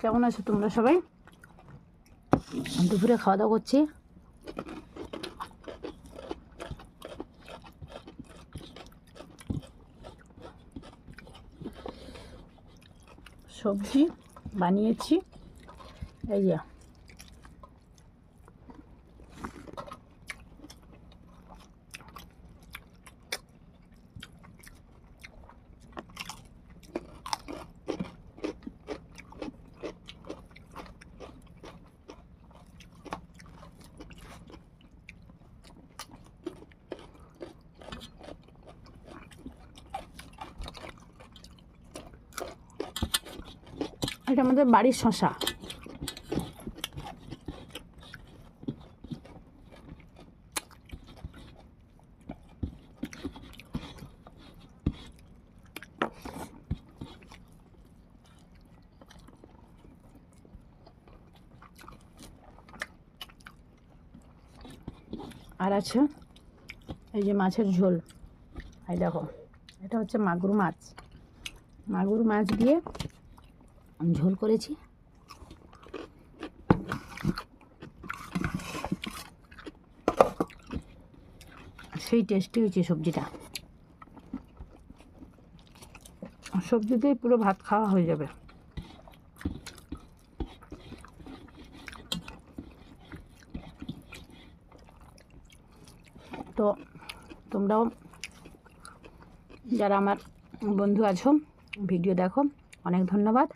কেমন আছো তোমরা সবাই? দুপুরে খাওয়া দাওয়া করছি। সবজি বানিয়েছি, এই যে এটা আমাদের বাড়ির শশা। আর আছে এই যে মাছের ঝোল। এই দেখো, এটা হচ্ছে মাগুর মাছ। মাগুর মাছ দিয়ে ঝোল করেছি। সেই টেস্টি হয়েছে সবজিটা। সবজিতেই পুরো ভাত খাওয়া হয়ে যাবে। তো তোমরাও যারা আমার বন্ধু আছো ভিডিও দেখো, অনেক ধন্যবাদ।